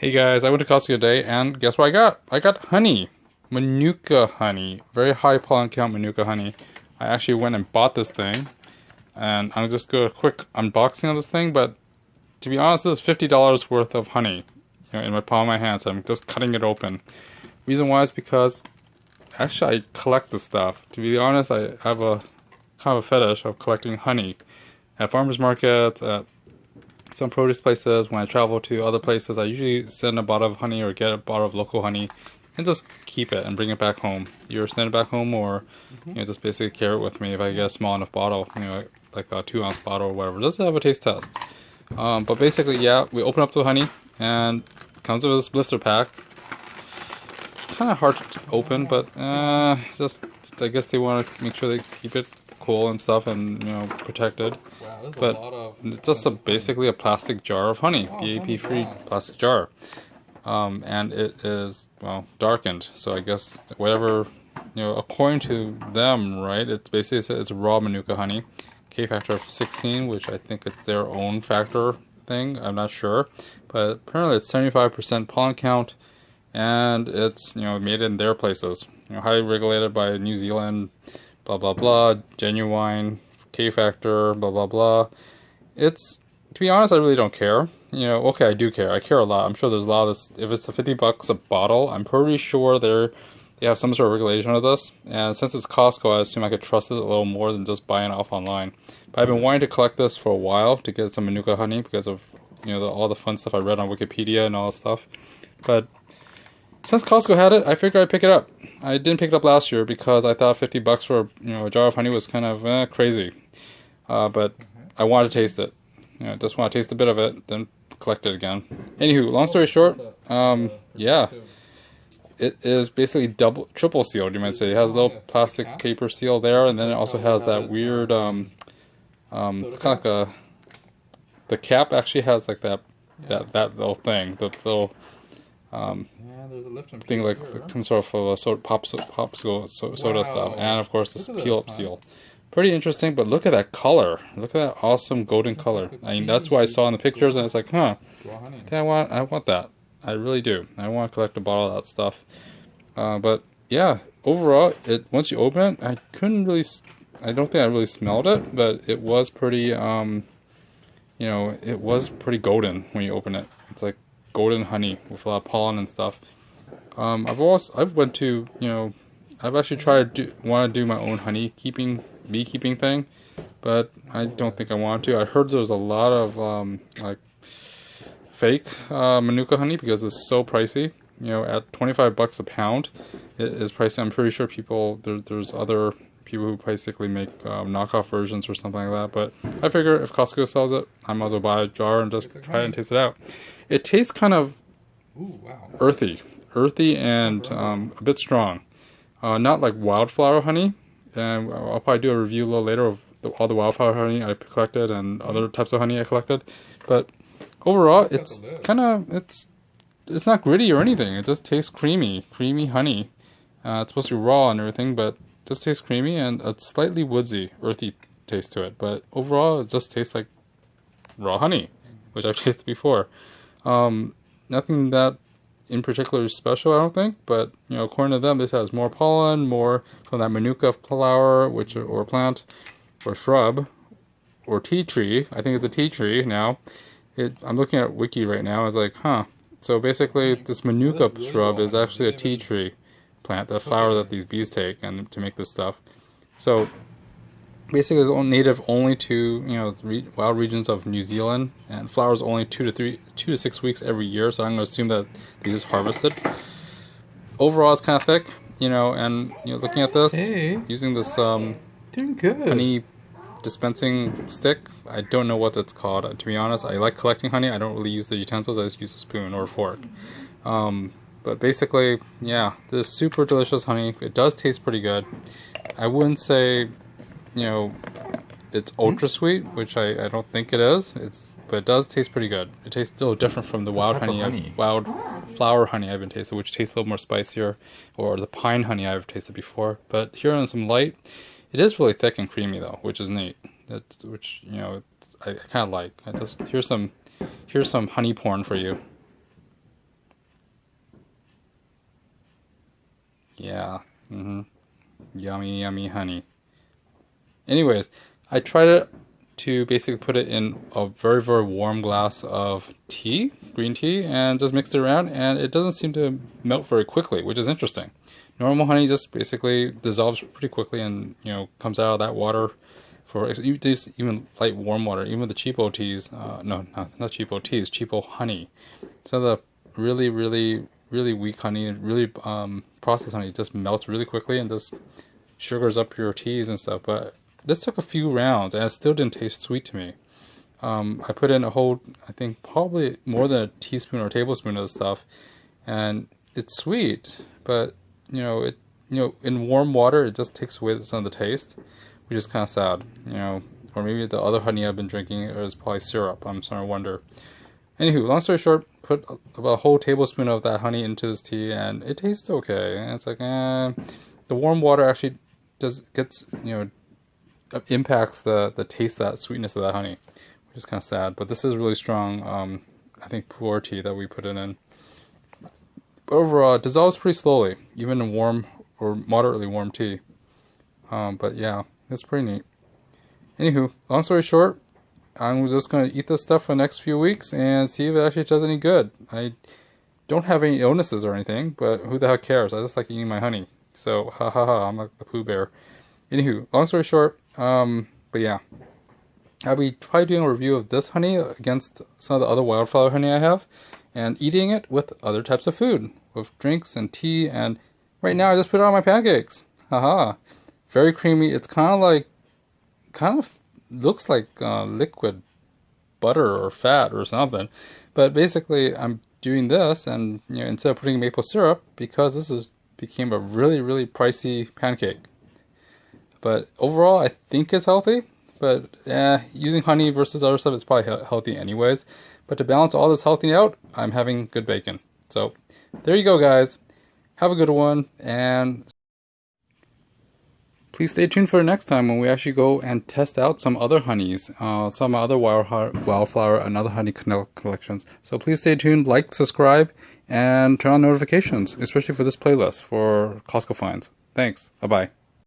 Hey guys, I went to Costco today and guess what I got? I got honey. Manuka honey. Very high pollen count Manuka honey. I actually went and bought this thing. And I'm just going to do a quick unboxing of this thing, but to be honest, this is $50 worth of honey, in my palm of my hand, so I'm just cutting it open. Reason why is because actually I collect this stuff. To be honest, I have a kind of a fetish of collecting honey at farmers markets, at some produce places. When I travel to other places, I usually send a bottle of honey or get a bottle of local honey and just keep it and bring it back home. Either send it back home or just basically carry it with me if I get a small enough bottle, like a 2-ounce bottle or whatever, just to have a taste test. But basically, yeah, we open up the honey and it comes with this blister pack. Kind of hard to open, but just I guess they want to make sure they keep it cool and stuff and protected. Wow, but it's just basically a plastic jar of honey, BAP free plastic jar, and it is darkened. So I guess whatever according to them, right? It's basically it's raw Manuka honey, K factor of 16, which I think it's their own factor thing. I'm not sure, but apparently it's 75% pollen count, and it's made in their places. Highly regulated by New Zealand. Blah blah blah, genuine, K factor, blah blah blah. It's, to be honest, I really don't care. Okay, I do care. I care a lot. I'm sure there's a lot of this. If it's a $50 a bottle, I'm pretty sure they have some sort of regulation of this. And since it's Costco, I assume I could trust it a little more than just buying it off online. But I've been wanting to collect this for a while to get some Manuka honey because of all the fun stuff I read on Wikipedia and all that stuff. But since Costco had it, I figured I'd pick it up. I didn't pick it up last year because I thought $50 for a jar of honey was kind of crazy. But I wanted to taste it. Just want to taste a bit of it, then collect it again. Anywho, long story short, yeah, it is basically triple sealed. You might say it has a little plastic paper seal there, and then it also has that weird kind of like the cap actually has like that little thing, the little there's a lift thing like some sort of a popsicle soda stuff, and of course this peel-up seal. Pretty interesting, but look at that color. Look at that awesome golden color. I mean, that's what I saw in the pictures, and it's like, huh, I think I want that. I really do. I want to collect a bottle of that stuff. But yeah, overall, once you open it, I don't think I really smelled it, but it was pretty, it was pretty golden when you open it. It's like golden honey with a lot of pollen and stuff. I've actually tried to want to do my own beekeeping thing, but I don't think I want to. I heard there's a lot of like fake Manuka honey because it's so pricey. At $25 a pound, it is pricey. I'm pretty sure there's other people who basically make knockoff versions or something like that. But I figure if Costco sells it, I might as well buy a jar and just try it and taste it out. It tastes kind of earthy and a bit strong. Not like wildflower honey. And I'll probably do a review a little later of all the wildflower honey I collected and other types of honey I collected. But overall, it's not gritty or anything. It just tastes creamy honey. It's supposed to be raw and everything, but it just tastes creamy and a slightly woodsy, earthy taste to it. But overall, it just tastes like raw honey, which I've tasted before. Nothing that in particular special, I don't think, but according to them, this has more pollen, more from that Manuka flower, or plant, or shrub, or tea tree. I think it's a tea tree now. I'm looking at Wiki right now. It's like, huh. So basically, this Manuka shrub is actually a tea tree plant, the flower that these bees take and to make this stuff. So basically, it's native only to wild regions of New Zealand, and flowers only 2 to 6 weeks every year. So I'm going to assume that these is harvested. Overall, it's kind of thick, and looking at this, using this doing good honey dispensing stick. I don't know what it's called. To be honest, I like collecting honey. I don't really use the utensils. I just use a spoon or a fork. But basically, yeah, this super delicious honey. It does taste pretty good. I wouldn't say it's ultra sweet, which I don't think it is. But it does taste pretty good. It tastes still different from the wild flower honey I've been tasted, which tastes a little more spicier, or the pine honey I've tasted before. But here on some light, it is really thick and creamy though, which is neat. I kind of like. Here's some honey porn for you. Yeah. Yummy, yummy honey. Anyways, I tried it to basically put it in a very, very warm glass of tea, green tea, and just mixed it around, and it doesn't seem to melt very quickly, which is interesting. Normal honey just basically dissolves pretty quickly and, you know, comes out of that water for even light warm water. Even the cheapo teas, no, not cheapo teas, cheapo honey. So the really, really, really weak honey, really processed honey, just melts really quickly and just sugars up your teas and stuff. But this took a few rounds and it still didn't taste sweet to me. I put in a whole, I think probably more than a teaspoon or tablespoon of the stuff, and it's sweet, but in warm water it just takes away some of the taste, which is kind of sad. Or maybe the other honey I've been drinking is probably syrup. I'm starting to wonder. Anywho, long story short, put about a whole tablespoon of that honey into this tea, and it tastes okay. And it's like, the warm water actually impacts the taste, that sweetness of that honey, which is kind of sad. But this is really strong, I think, pu'er tea that we put it in. But overall, it dissolves pretty slowly, even in warm or moderately warm tea. But yeah, it's pretty neat. Anywho, long story short, I'm just going to eat this stuff for the next few weeks and see if it actually does any good. I don't have any illnesses or anything, but who the heck cares? I just like eating my honey. So, ha ha ha, I'm like the Pooh Bear. Anywho, long story short, but yeah. I'll be probably doing a review of this honey against some of the other wildflower honey I have, and eating it with other types of food, with drinks and tea, and right now I just put it on my pancakes. Haha. Very creamy. It's kind of looks like liquid butter or fat or something. But basically I'm doing this, and instead of putting maple syrup, because this became a really, really pricey pancake. But overall I think it's healthy. But using honey versus other stuff is probably healthy anyways. But to balance all this healthy out, I'm having good bacon. So there you go, guys. Have a good one, and please stay tuned for the next time when we actually go and test out some other honeys, some other wildflower and other honey collections. So please stay tuned, like, subscribe, and turn on notifications, especially for this playlist for Costco finds. Thanks. Bye-bye.